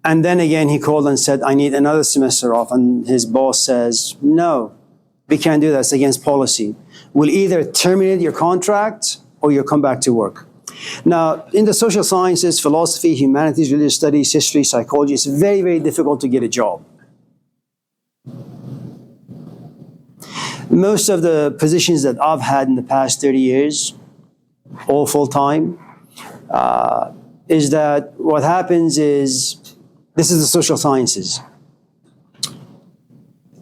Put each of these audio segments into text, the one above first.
And then again, he called and said, I need another semester off. And his boss says, no, we can't do that. It's against policy. We'll either terminate your contract or you'll come back to work. Now, in the social sciences, philosophy, humanities, religious studies, history, psychology, it's very, very difficult to get a job. Most of the positions that I've had in the past 30 years, all full-time, is that what happens is, this is the social sciences.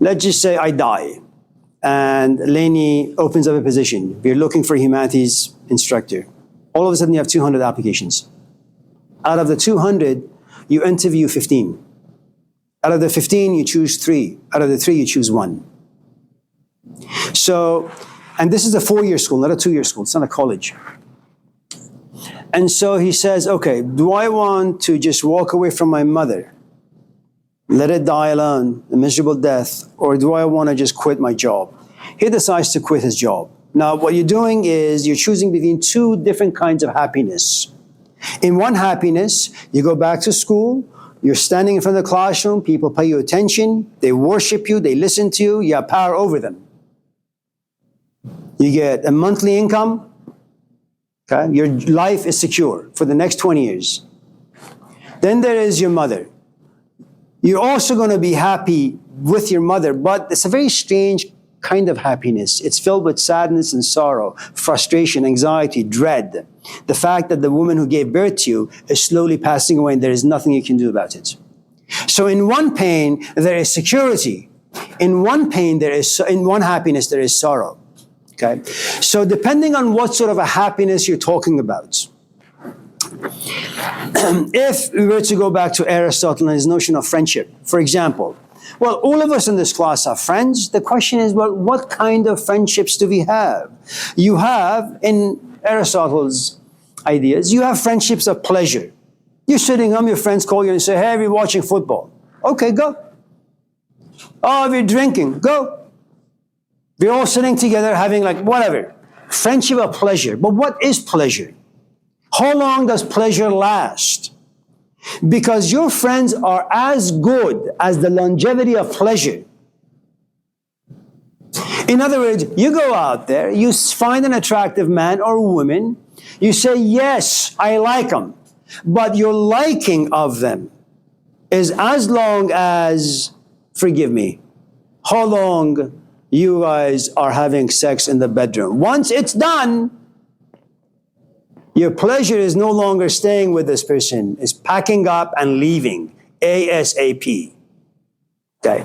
Let's just say I die, and Laney opens up a position. We're looking for a humanities instructor. All of a sudden, you have 200 applications. Out of the 200, you interview 15. Out of the 15, you choose 3. Out of the 3, you choose 1. So, and this is a 4-year school, not a 2-year school. It's not a college. And so he says, okay, do I want to just walk away from my mother, let it die alone, a miserable death, or do I want to just quit my job? He decides to quit his job. Now, what you're doing is you're choosing between 2 different kinds of happiness. In one happiness, you go back to school, you're standing in front of the classroom, people pay you attention, they worship you, they listen to you, you have power over them. You get a monthly income, okay? Your life is secure for the next 20 years. Then there is your mother. You're also going to be happy with your mother, but it's a very strange kind of happiness. It's filled with sadness and sorrow, frustration, anxiety, dread. The fact that the woman who gave birth to you is slowly passing away and there is nothing you can do about it. So in one pain, there is security. In one pain, in one happiness, there is sorrow. Okay? So depending on what sort of a happiness you're talking about, if we were to go back to Aristotle and his notion of friendship, for example, well, all of us in this class are friends. The question is, well, what kind of friendships do we have? You have, in Aristotle's ideas, you have friendships of pleasure. You're sitting home, your friends call you and say, hey, we're watching football. Okay, go. Oh, we're drinking. Go. We're all sitting together having like whatever. Friendship of pleasure. But what is pleasure? How long does pleasure last? Because your friends are as good as the longevity of pleasure. In other words, you go out there, you find an attractive man or woman, you say, yes, I like them. But your liking of them is as long as, forgive me, how long you guys are having sex in the bedroom. Once it's done, your pleasure is no longer staying with this person. It's packing up and leaving ASAP. Okay.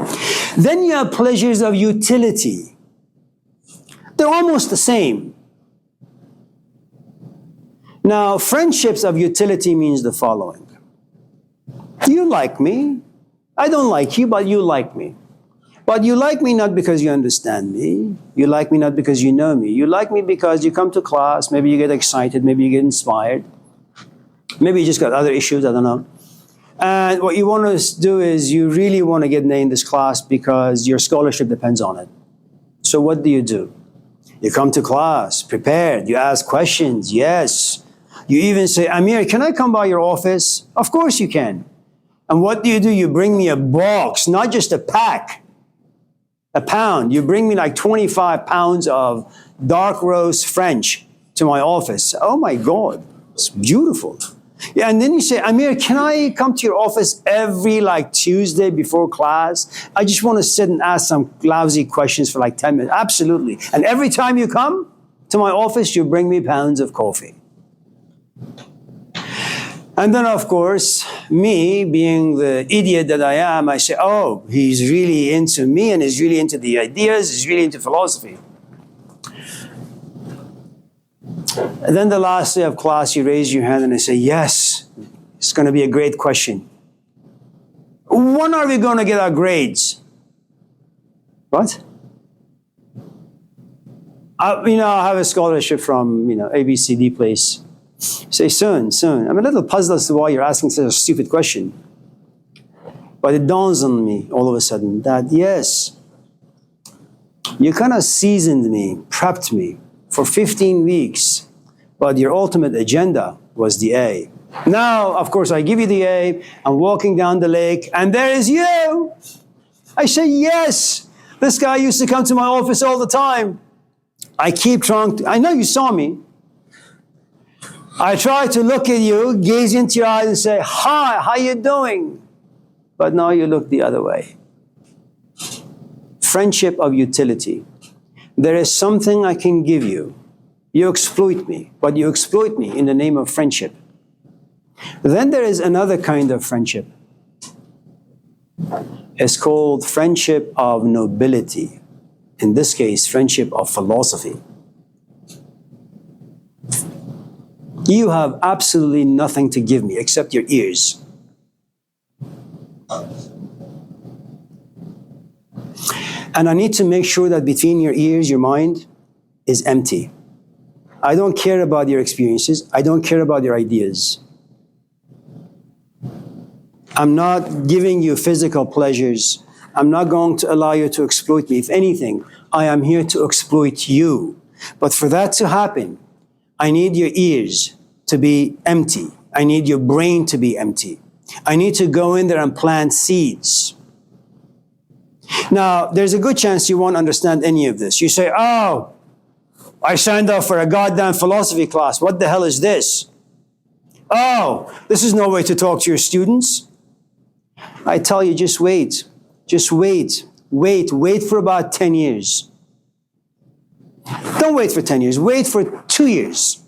Then you have pleasures of utility. They're almost the same. Now, friendships of utility means the following. You like me. I don't like you, but you like me. But you like me not because you understand me. You like me not because you know me. You like me because you come to class, maybe you get excited, maybe you get inspired. Maybe you just got other issues, I don't know. And what you want to do is you really want to get an A in this class because your scholarship depends on it. So what do? You come to class prepared, you ask questions, yes. You even say, Amir, can I come by your office? Of course you can. And what do? You bring me a box, not just a pack. A pound. You bring me like 25 pounds of dark roast French to my office. Oh my God, it's beautiful. Yeah, and then you say, Amir, can I come to your office every like Tuesday before class? I just want to sit and ask some lousy questions for like 10 minutes. Absolutely. And every time you come to my office, you bring me pounds of coffee. And then, of course, me, being the idiot that I am, I say, oh, he's really into me and he's really into the ideas, he's really into philosophy. And then the last day of class, you raise your hand and I say, yes, it's going to be a great question. When are we going to get our grades? What? I have a scholarship from, ABCD place. Say soon. I'm a little puzzled as to why you're asking such a stupid question. But it dawns on me all of a sudden that yes, you kind of seasoned me, prepped me for 15 weeks but your ultimate agenda was the A. Now, of course, I give you the A, I'm walking down the lake, and there is you. I say, yes, this guy used to come to my office all the time. I keep trying to, I know you saw me. I try to look at you, gaze into your eyes and say, hi, how you doing? But now you look the other way. Friendship of utility. There is something I can give you. You exploit me, but you exploit me in the name of friendship. Then there is another kind of friendship. It's called friendship of nobility. In this case, friendship of philosophy. You have absolutely nothing to give me except your ears. And I need to make sure that between your ears, your mind is empty. I don't care about your experiences. I don't care about your ideas. I'm not giving you physical pleasures. I'm not going to allow you to exploit me. If anything, I am here to exploit you. But for that to happen, I need your ears to be empty. I need your brain to be empty. I need to go in there and plant seeds. Now, there's a good chance you won't understand any of this. You say, oh, I signed up for a goddamn philosophy class. What the hell is this? Oh, this is no way to talk to your students. I tell you, just wait. Just wait. Wait for about 10 years. Don't wait for 10 years. Wait for 2 years.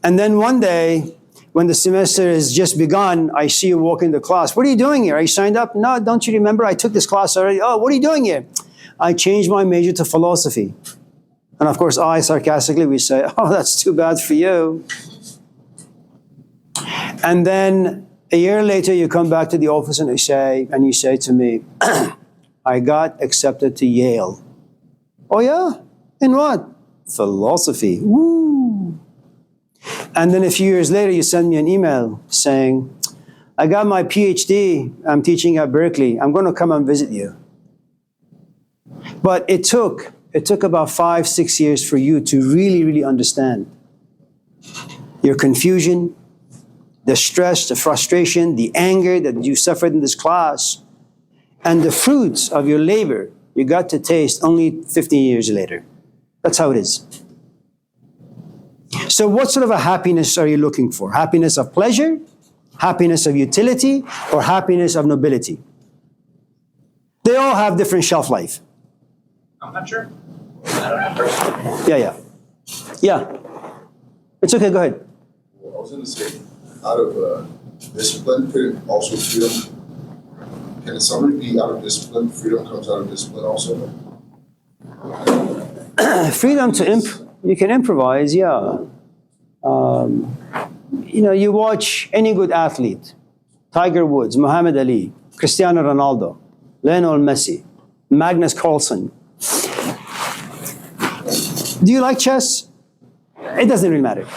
And then one day, when the semester has just begun, I see you walk into class. What are you doing here? Are you signed up? No, don't you remember? I took this class already. Oh, what are you doing here? I changed my major to philosophy. And of course, I sarcastically, we say, oh, that's too bad for you. And then a year later, you come back to the office and you say to me, I got accepted to Yale. Oh yeah? In what? Philosophy. Woo! And then a few years later, you send me an email saying, I got my PhD. I'm teaching at Berkeley. I'm going to come and visit you. But it took about 5-6 years for you to really understand your confusion, the stress, the frustration, the anger that you suffered in this class, and the fruits of your labor you got to taste only 15 years later. That's how it is. So what sort of a happiness are you looking for? Happiness of pleasure, happiness of utility, or happiness of nobility? They all have different shelf life. I'm not sure. Yeah. It's okay, go ahead. Well, I was going to say, out of discipline, could it also freedom? Can a summary be out of discipline? Freedom comes out of discipline also? Freedom to you can improvise, yeah. You watch any good athlete, Tiger Woods, Muhammad Ali, Cristiano Ronaldo, Lionel Messi, Magnus Carlsen. Do you like chess? It doesn't really matter.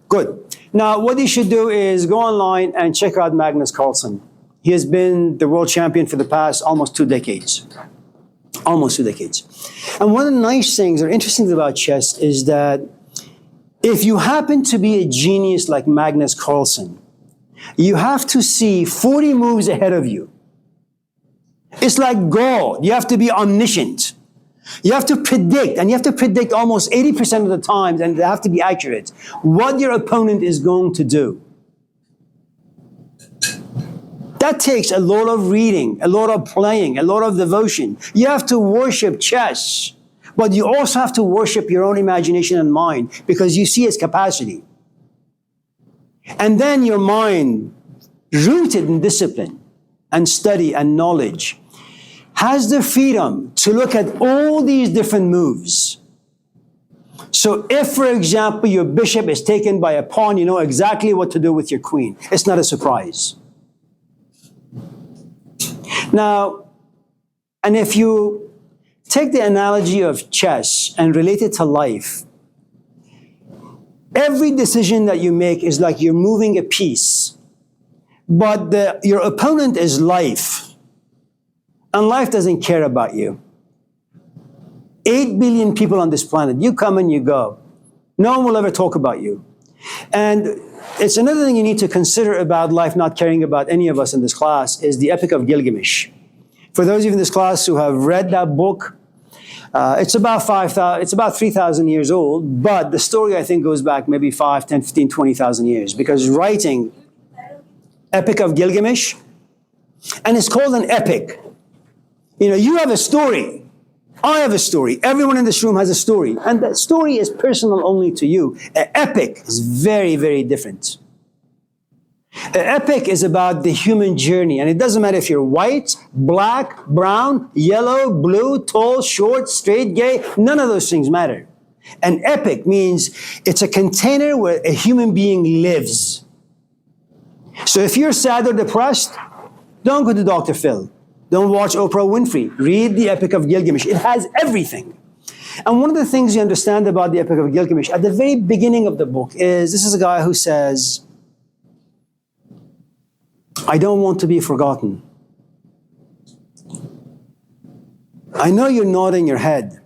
Good. Now, what you should do is go online and check out Magnus Carlsen. He has been the world champion for the past almost 2 decades. Almost 2 decades. And one of the nice things or interesting things about chess is that if you happen to be a genius like Magnus Carlsen, you have to see 40 moves ahead of you. It's like gold. You have to be omniscient. You have to predict, and you have to predict almost 80% of the times, and they have to be accurate, what your opponent is going to do. That takes a lot of reading, a lot of playing, a lot of devotion. You have to worship chess, but you also have to worship your own imagination and mind because you see its capacity. And then your mind, rooted in discipline and study and knowledge, has the freedom to look at all these different moves. So if, for example, your bishop is taken by a pawn, you know exactly what to do with your queen. It's not a surprise. Now, and if you take the analogy of chess and relate it to life, every decision that you make is like you're moving a piece, but your opponent is life. And life doesn't care about you. 8 billion people on this planet. You come and you go. No one will ever talk about you. And it's another thing you need to consider about life not caring about any of us in this class is the Epic of Gilgamesh. For those of you in this class who have read that book, it's about 3,000 years old, but the story I think goes back maybe 5, 10, 15, 20,000 years, because writing Epic of Gilgamesh, and it's called an epic. You know, you have a story. I have a story. Everyone in this room has a story. And that story is personal only to you. An epic is very, very different. An epic is about the human journey. And it doesn't matter if you're white, black, brown, yellow, blue, tall, short, straight, gay. None of those things matter. An epic means it's a container where a human being lives. So if you're sad or depressed, don't go to Dr. Phil. Don't watch Oprah Winfrey. Read the Epic of Gilgamesh. It has everything. And one of the things you understand about the Epic of Gilgamesh, at the very beginning of the book, is this is a guy who says, I don't want to be forgotten. I know you're nodding your head.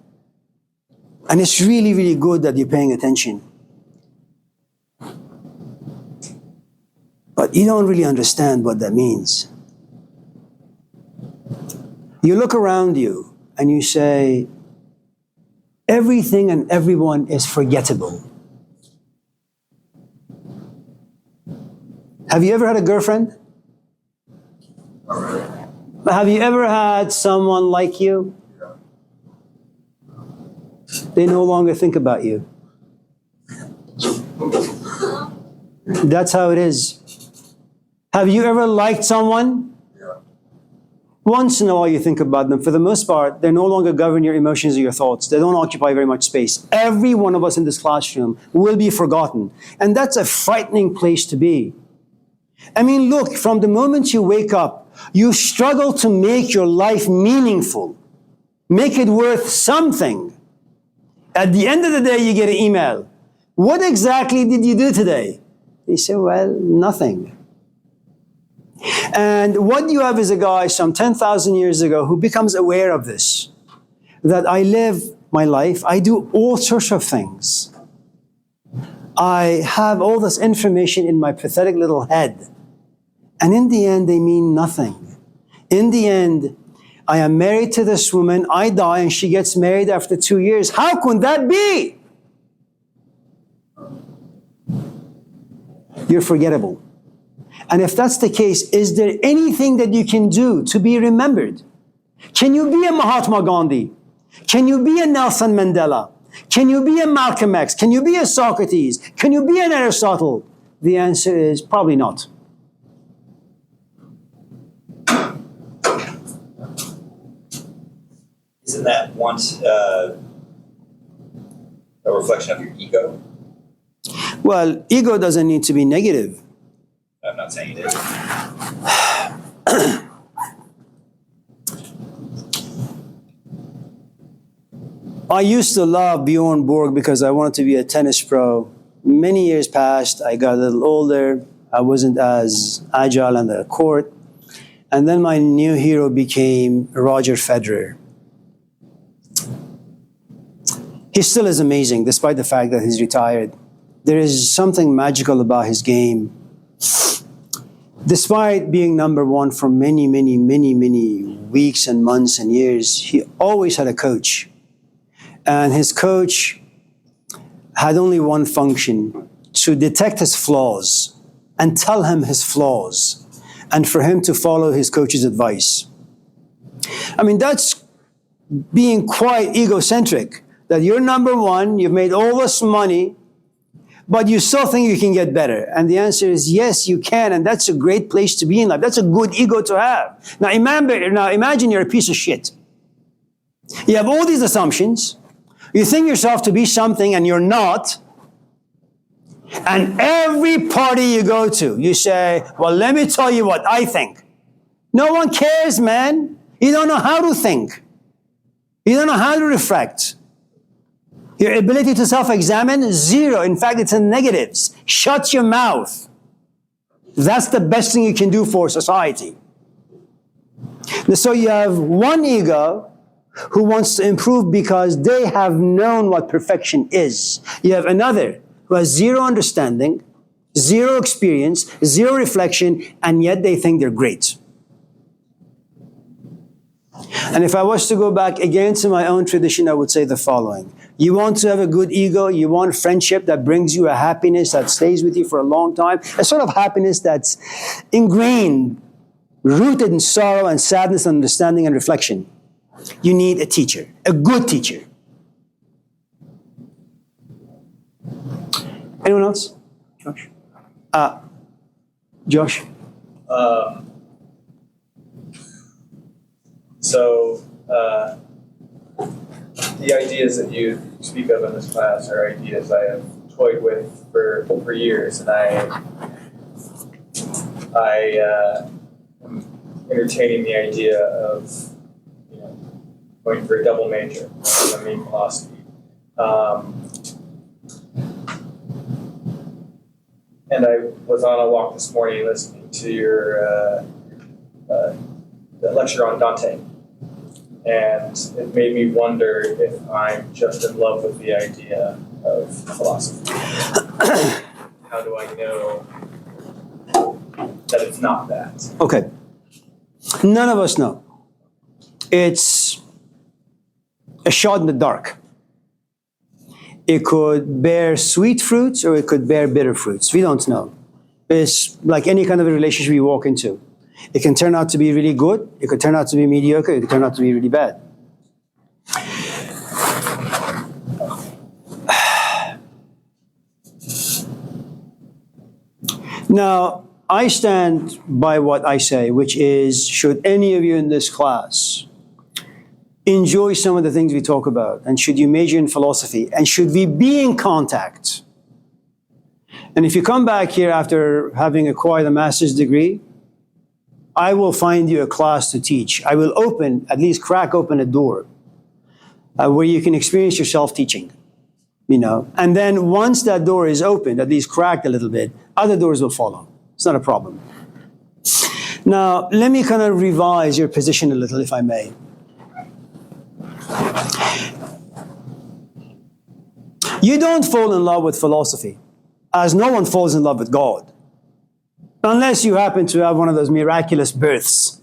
And it's really, really good that you're paying attention. But you don't really understand what that means. You look around you and you say, everything and everyone is forgettable. Have you ever had a girlfriend? Have you ever had someone like you? They no longer think about you. That's how it is. Have you ever liked someone? Once in a while you think about them. For the most part, they no longer govern your emotions or your thoughts. They don't occupy very much space. Every one of us in this classroom will be forgotten. And that's a frightening place to be. I mean, look, from the moment you wake up, you struggle to make your life meaningful. Make it worth something. At the end of the day, you get an email. What exactly did you do today? You say, well, nothing. And what you have is a guy some 10,000 years ago who becomes aware of this. That I live my life, I do all sorts of things. I have all this information in my pathetic little head. And in the end, they mean nothing. In the end, I am married to this woman, I die, and she gets married after 2 years. How could that be? You're forgettable. And if that's the case, is there anything that you can do to be remembered? Can you be a Mahatma Gandhi? Can you be a Nelson Mandela? Can you be a Malcolm X? Can you be a Socrates? Can you be an Aristotle? The answer is probably not. Isn't that once a reflection of your ego? Well, ego doesn't need to be negative. I'm not saying it is. I used to love Bjorn Borg because I wanted to be a tennis pro. Many years passed, I got a little older, I wasn't as agile on the court. And then my new hero became Roger Federer. He still is amazing, despite the fact that he's retired. There is something magical about his game. Despite being number one for many, many, many, many weeks and months and years, he always had a coach. And his coach had only one function, to detect his flaws and tell him his flaws, and for him to follow his coach's advice. I mean, that's being quite egocentric, that you're number one, you've made all this money, but you still think you can get better. And the answer is yes, you can, and that's a great place to be in life. That's a good ego to have. Now imagine you're a piece of shit. You have all these assumptions. You think yourself to be something and you're not. And every party you go to, you say, well, let me tell you what I think. No one cares, man. You don't know how to think. You don't know how to reflect. Your ability to self-examine, zero. In fact, it's in negatives. Shut your mouth. That's the best thing you can do for society. So you have one ego who wants to improve because they have known what perfection is. You have another who has zero understanding, zero experience, zero reflection, and yet they think they're great. And if I was to go back again to my own tradition, I would say the following. You want to have a good ego, you want friendship that brings you a happiness that stays with you for a long time, a sort of happiness that's ingrained, rooted in sorrow and sadness, understanding and reflection. You need a teacher, a good teacher. Anyone else? Josh? Josh? So, the ideas that you speak of in this class are ideas I have toyed with for years, and I am entertaining the idea of going for a double major, I mean philosophy. And I was on a walk this morning listening to your lecture on Dante. And it made me wonder if I'm just in love with the idea of philosophy. How do I know that it's not that? Okay. None of us know. It's a shot in the dark. It could bear sweet fruits or it could bear bitter fruits. We don't know. It's like any kind of a relationship we walk into. It can turn out to be really good. It could turn out to be mediocre. It could turn out to be really bad. Now, I stand by what I say, which is, should any of you in this class enjoy some of the things we talk about, and should you major in philosophy, and should we be in contact, and if you come back here after having acquired a master's degree, I will find you a class to teach. I will at least crack open a door where you can experience yourself teaching, And then once that door is opened, at least cracked a little bit, other doors will follow. It's not a problem. Now, let me kind of revise your position a little, if I may. You don't fall in love with philosophy, as no one falls in love with God. Unless you happen to have one of those miraculous births,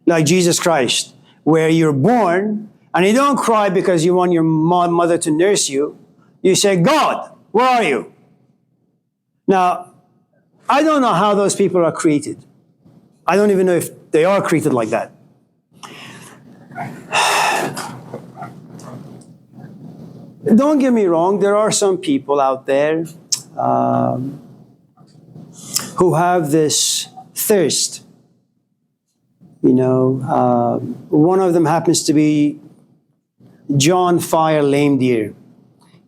like Jesus Christ, where you're born, and you don't cry because you want your mother to nurse you. You say, God, where are you? Now, I don't know how those people are created. I don't even know if they are created like that. Don't get me wrong, there are some people out there who have this thirst. One of them happens to be John Fire Lame Deer.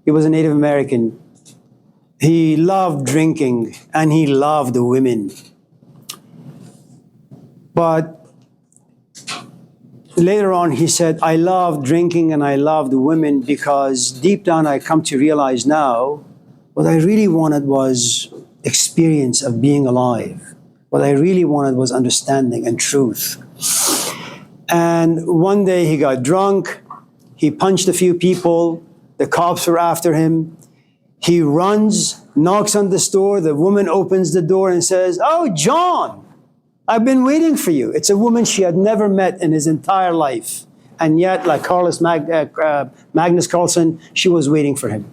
He was a Native American. He loved drinking and he loved the women. But later on he said, I love drinking and I love the women because deep down I come to realize now what I really wanted was experience of being alive. What I really wanted was understanding and truth. And one day he got drunk, he punched a few people, the cops were after him. He runs, knocks on the door, the woman opens the door and says, oh, John, I've been waiting for you. It's a woman she had never met in his entire life. And yet, like Magnus Carlsen, she was waiting for him.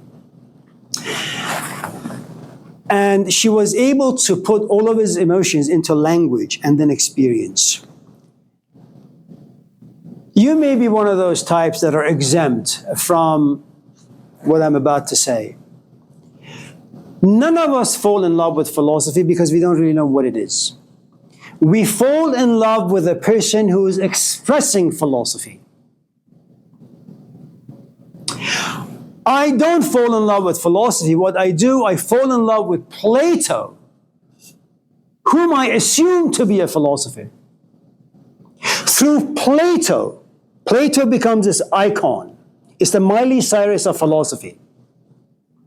And she was able to put all of his emotions into language and then experience. You may be one of those types that are exempt from what I'm about to say. None of us fall in love with philosophy because we don't really know what it is. We fall in love with a person who is expressing philosophy. I don't fall in love with philosophy. What I do, I fall in love with Plato, whom I assume to be a philosopher. Through Plato, Plato becomes this icon. It's the Miley Cyrus of philosophy.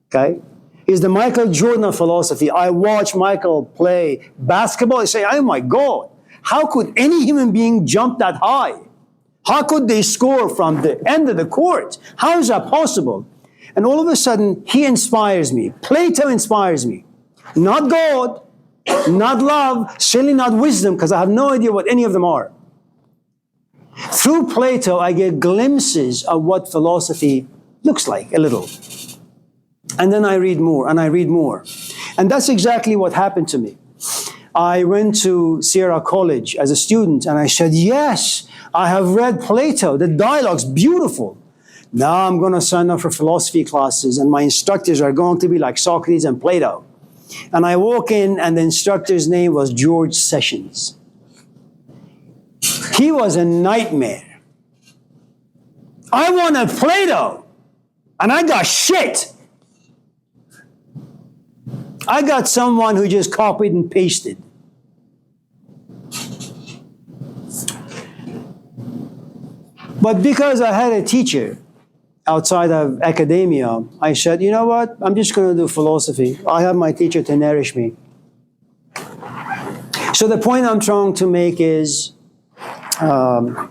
Okay? He's the Michael Jordan of philosophy. I watch Michael play basketball. I say, oh my God, how could any human being jump that high? How could they score from the end of the court? How is that possible? And all of a sudden, he inspires me. Plato inspires me. Not God, not love, certainly not wisdom, because I have no idea what any of them are. Through Plato, I get glimpses of what philosophy looks like, a little. And then I read more, and I read more. And that's exactly what happened to me. I went to Sierra College as a student, and I said, yes, I have read Plato. The dialogue's beautiful. Now I'm going to sign up for philosophy classes, and my instructors are going to be like Socrates and Plato. And I walk in, and the instructor's name was George Sessions. He was a nightmare. I wanted Plato, and I got shit. I got someone who just copied and pasted. But because I had a teacher outside of academia, I said, you know what? I'm just going to do philosophy. I have my teacher to nourish me. So the point I'm trying to make is, no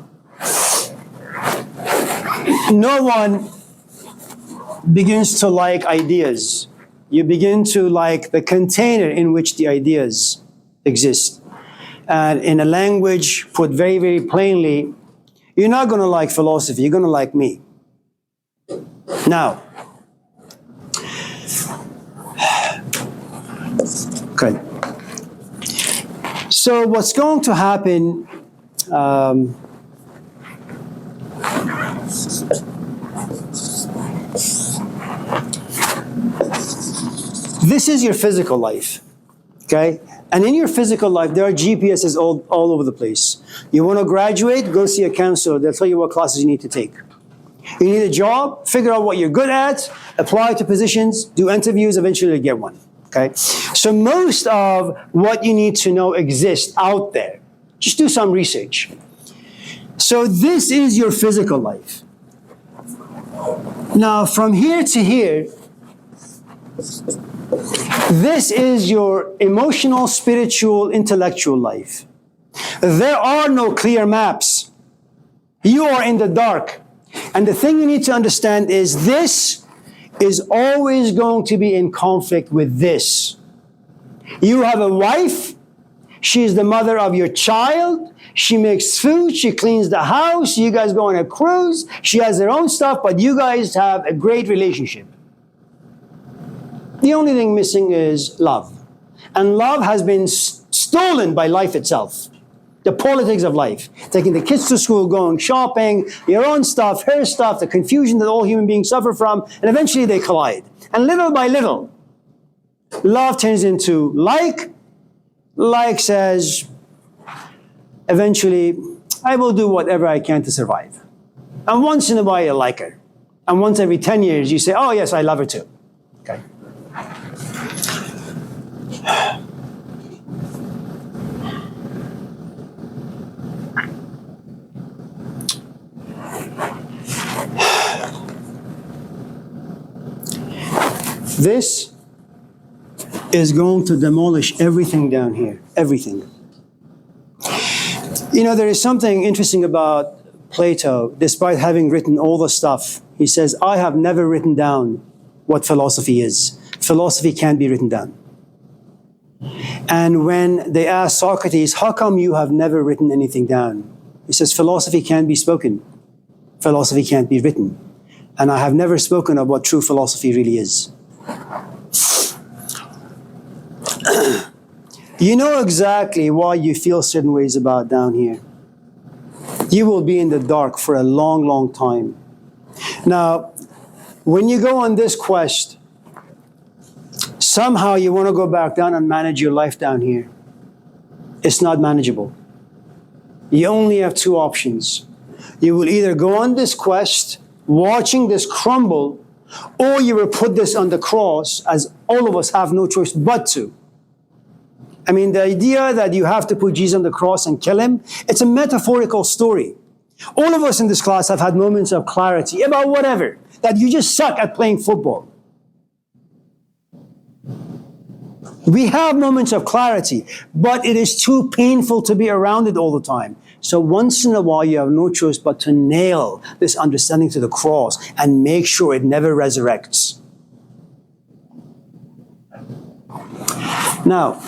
one begins to like ideas. You begin to like the container in which the ideas exist. And in a language put very, very plainly, you're not going to like philosophy, you're going to like me. Now, okay. So what's going to happen, this is your physical life, okay? And in your physical life, there are GPSs all over the place. You want to graduate, go see a counselor. They'll tell you what classes you need to take. You need a job, figure out what you're good at, apply to positions, do interviews, eventually you'll get one, okay? So most of what you need to know exists out there. Just do some research. So this is your physical life. Now, from here to here, this is your emotional, spiritual, intellectual life. There are no clear maps. You are in the dark. And the thing you need to understand is this is always going to be in conflict with this. You have a wife. She is the mother of your child. She makes food. She cleans the house. You guys go on a cruise. She has her own stuff, but you guys have a great relationship. The only thing missing is love. And love has been stolen by life itself. The politics of life. Taking the kids to school, going shopping, your own stuff, her stuff, the confusion that all human beings suffer from, and eventually they collide. And little by little, love turns into like says, eventually, I will do whatever I can to survive. And once in a while, you like her. And once every 10 years, you say, oh yes, I love her too. Okay. This is going to demolish everything down here. Everything. You know, there is something interesting about Plato. Despite having written all the stuff, he says, I have never written down what philosophy is. Philosophy can't be written down. And when they asked Socrates, how come you have never written anything down? He says, philosophy can't be spoken. Philosophy can't be written. And I have never spoken of what true philosophy really is. You know exactly why you feel certain ways about down here. You will be in the dark for a long, long time. Now, when you go on this quest, somehow you want to go back down and manage your life down here. It's not manageable. You only have two options. You will either go on this quest, watching this crumble, or you will put this on the cross, as all of us have no choice but to. I mean, the idea that you have to put Jesus on the cross and kill him, it's a metaphorical story. All of us in this class have had moments of clarity about whatever, that you just suck at playing football. We have moments of clarity, but it is too painful to be around it all the time. So once in a while, you have no choice but to nail this understanding to the cross and make sure it never resurrects. Now,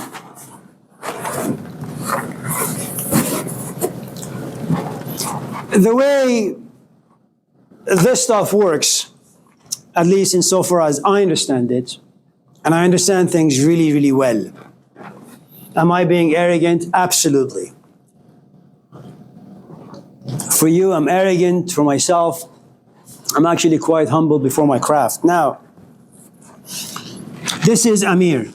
the way this stuff works, at least insofar as I understand it, and I understand things really, really well. Am I being arrogant? Absolutely. For you, I'm arrogant. For myself, I'm actually quite humble before my craft. Now, this is Amir.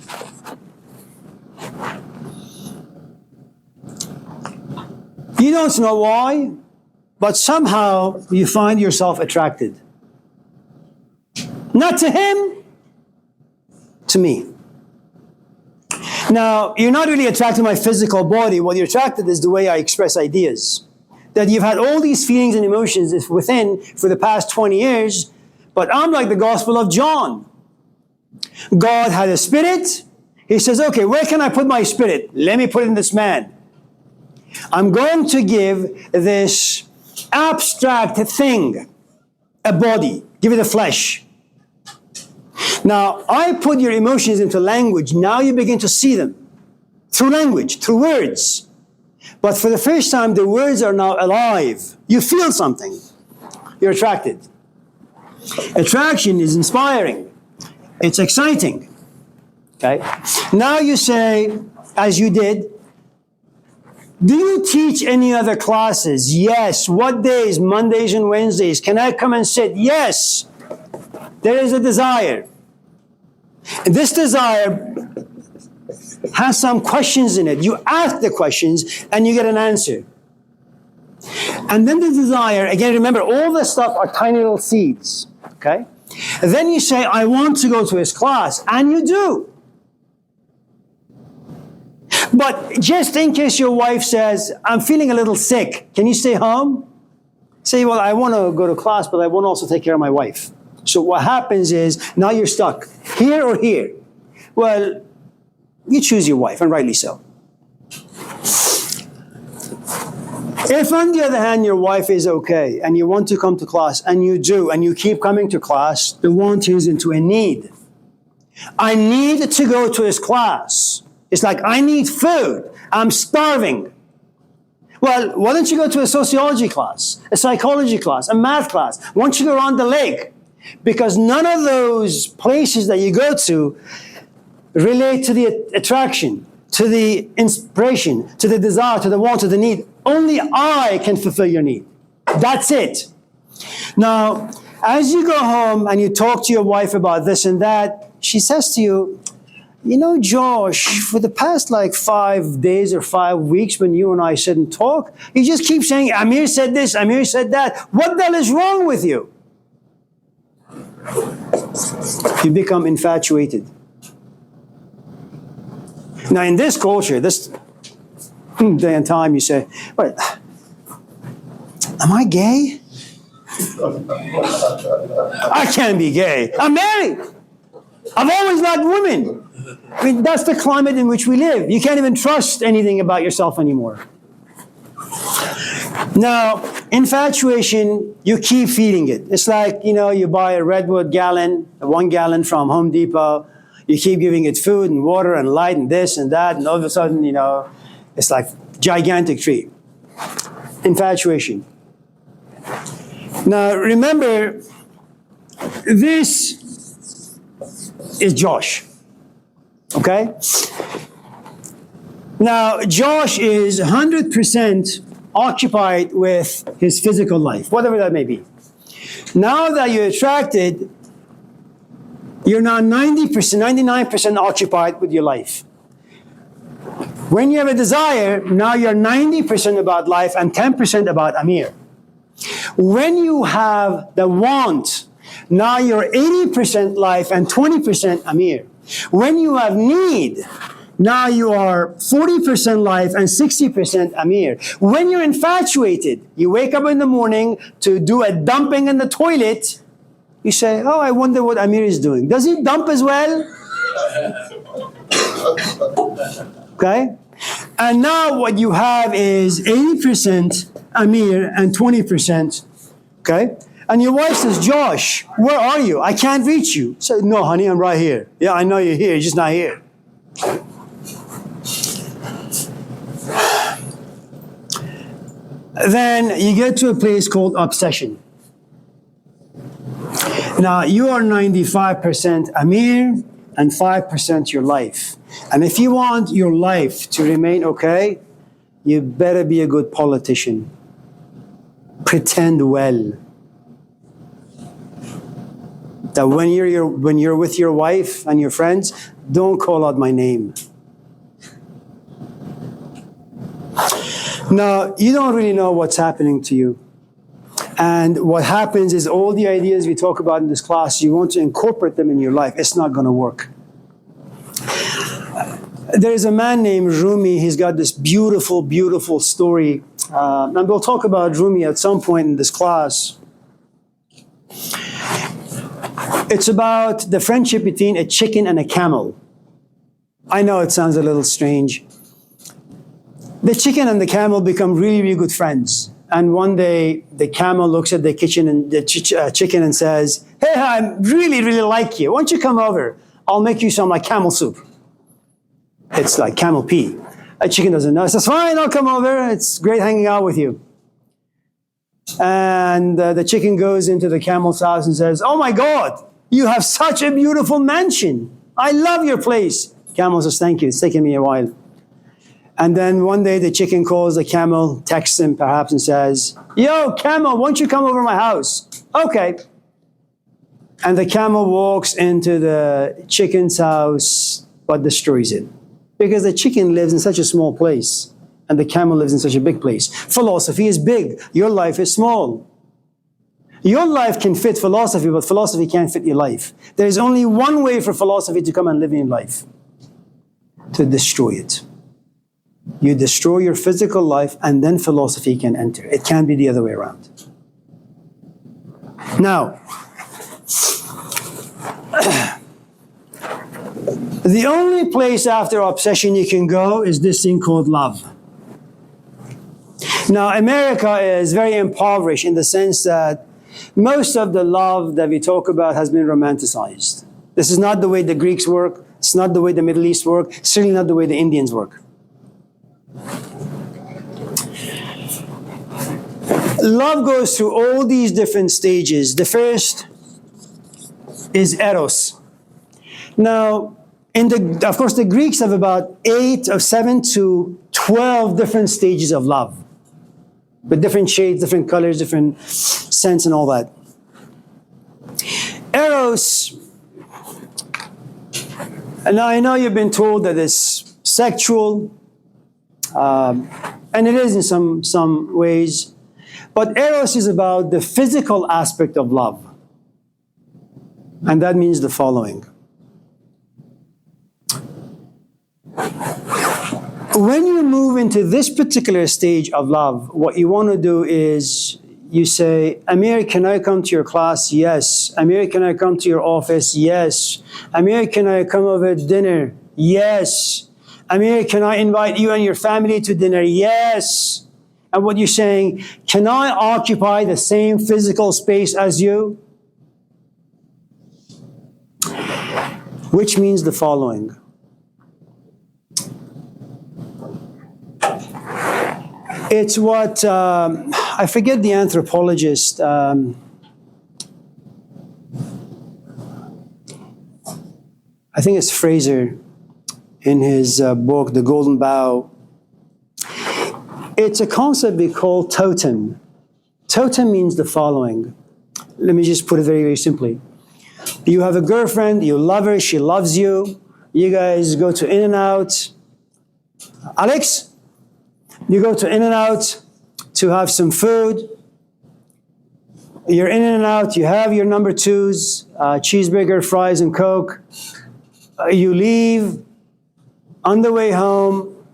You don't know why, but somehow you find yourself attracted. Not to him, to me. Now, you're not really attracted to my physical body. What you're attracted is the way I express ideas. That you've had all these feelings and emotions within for the past 20 years, but I'm like the Gospel of John. God had a spirit. He says, okay, where can I put my spirit? Let me put it in this man. I'm going to give this abstract thing a body, give it a flesh. Now, I put your emotions into language. Now you begin to see them through language, through words. But for the first time, the words are now alive. You feel something. You're attracted. Attraction is inspiring. It's exciting. Okay? Now you say, as you did, do you teach any other classes? Yes. What days? Mondays and Wednesdays. Can I come and sit? Yes. There is a desire. And this desire has some questions in it. You ask the questions and you get an answer. And then the desire, again, remember, all this stuff are tiny little seeds. Okay? And then you say, I want to go to his class. And you do. But just in case your wife says, I'm feeling a little sick, can you stay home? Say, well, I want to go to class, but I want to also take care of my wife. So what happens is, now you're stuck, here or here. Well, you choose your wife, and rightly so. If, on the other hand, your wife is okay, and you want to come to class, and you do, and you keep coming to class, the want turns into a need. I need to go to his class. It's like, I need food. I'm starving. Well, why don't you go to a sociology class, a psychology class, a math class? Why don't you go around the lake? Because none of those places that you go to relate to the attraction, to the inspiration, to the desire, to the want, to the need. Only I can fulfill your need. That's it. Now, as you go home and you talk to your wife about this and that, she says to you, you know, Josh, for the past 5 days or 5 weeks when you and I sit and talk, you just keep saying, Amir said this, Amir said that. What the hell is wrong with you? You become infatuated. Now, in this culture, this day and time, you say, wait, am I gay? I can't be gay. I'm married. I've always liked women. I mean, that's the climate in which we live. You can't even trust anything about yourself anymore. Now, infatuation, you keep feeding it. It's like, you buy a Redwood gallon, a 1 gallon from Home Depot. You keep giving it food and water and light and this and that, and all of a sudden, it's like gigantic tree. Infatuation. Now, remember, this is Josh. Okay? Now, Josh is 100% occupied with his physical life, whatever that may be. Now that you're attracted, you're now 90%, 99% occupied with your life. When you have a desire, now you're 90% about life and 10% about Amir. When you have the want, now you're 80% life and 20% Amir. When you have need, now you are 40% life and 60% Amir. When you're infatuated, you wake up in the morning to do a dumping in the toilet, you say, oh, I wonder what Amir is doing. Does he dump as well? Okay? And now what you have is 80% Amir and 20%, okay? And your wife says, Josh, where are you? I can't reach you. So, no, honey, I'm right here. Yeah, I know you're here, you're just not here. Then you get to a place called obsession. Now, you are 95% Amir and 5% your life. And if you want your life to remain okay, you better be a good politician. Pretend well. That when you're with your wife and your friends, don't call out my name. Now, you don't really know what's happening to you. And what happens is all the ideas we talk about in this class, you want to incorporate them in your life. It's not going to work. There is a man named Rumi. He's got this beautiful, beautiful story. And we'll talk about Rumi at some point in this class. It's about the friendship between a chicken and a camel. I know it sounds a little strange. The chicken and the camel become really, really good friends. And one day, the camel looks at the chicken and says, hey, I really, really like you. Why don't you come over? I'll make you some like camel soup. It's like camel pee. A chicken doesn't know. It says, fine, I'll come over. It's great hanging out with you. And the chicken goes into the camel's house and says, oh my God, you have such a beautiful mansion. I love your place. Camel says, thank you. It's taken me a while. And then one day the chicken calls the camel, texts him perhaps and says, yo, camel, why don't you come over to my house? Okay. And the camel walks into the chicken's house, but destroys it. Because the chicken lives in such a small place, and the camel lives in such a big place. Philosophy is big. Your life is small. Your life can fit philosophy, but philosophy can't fit your life. There's only one way for philosophy to come and live in your life. To destroy it. You destroy your physical life, and then philosophy can enter. It can't be the other way around. Now, the only place after obsession you can go is this thing called love. Now, America is very impoverished in the sense that most of the love that we talk about has been romanticized. This is not the way the Greeks work. It's not the way the Middle East work. Certainly not the way the Indians work. Love goes through all these different stages. The first is eros. Now, of course, the Greeks have about 7 to 12 different stages of love. With different shades, different colors, different scents and all that. Eros, and now I know you've been told that it's sexual, and it is in some ways, but eros is about the physical aspect of love. And that means the following. When you move into this particular stage of love, what you want to do is you say, Amir, can I come to your class? Yes. Amir, can I come to your office? Yes. Amir, can I come over to dinner? Yes. Amir, can I invite you and your family to dinner? Yes. And what you're saying, can I occupy the same physical space as you? Which means the following. It's what, I forget the anthropologist, I think it's Fraser in his book, The Golden Bough. It's a concept we call totem. Totem means the following. Let me just put it very, very simply. You have a girlfriend, you love her, she loves you. You guys go to In-N-Out. Alex? You go to In-N-Out to have some food. You're in and out, you have your number twos, cheeseburger, fries, and Coke. You leave. On the way home,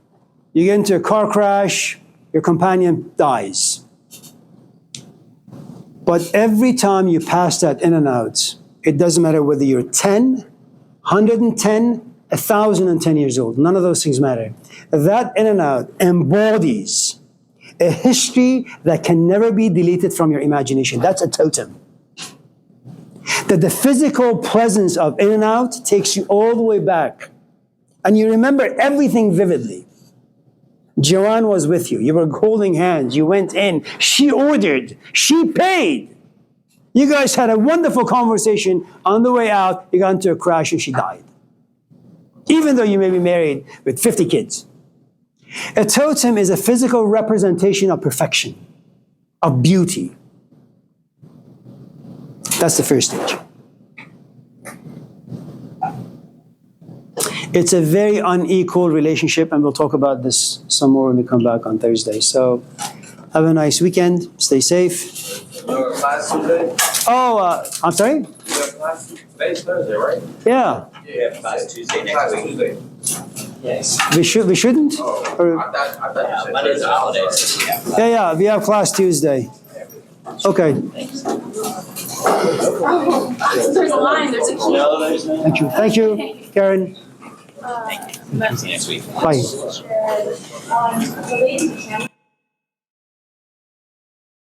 you get into a car crash, your companion dies. But every time you pass that In-N-Out, it doesn't matter whether you're 10, 110, 1,010 years old. None of those things matter. That in and out embodies a history that can never be deleted from your imagination. That's a totem. That the physical presence of in and out takes you all the way back. And you remember everything vividly. Joanne was with you. You were holding hands. You went in. She ordered. She paid. You guys had a wonderful conversation. On the way out, you got into a crash and she died. Even though you may be married with 50 kids. A totem is a physical representation of perfection, of beauty. That's the first stage. It's a very unequal relationship, and we'll talk about this some more when we come back on Thursday. So have a nice weekend. Stay safe. You have class Tuesday? Oh, I'm sorry? You have class today's Thursday, right? Yeah. We have class Tuesday Class next week. Tuesday. Yes. We shouldn't? Oh, Or- I thought you said Monday's Thursday. a holiday, so we have class. yeah, we have class Tuesday. Okay. Thanks. There's a line, there's a key. Thank you, Karen. See you next week. Bye. The lady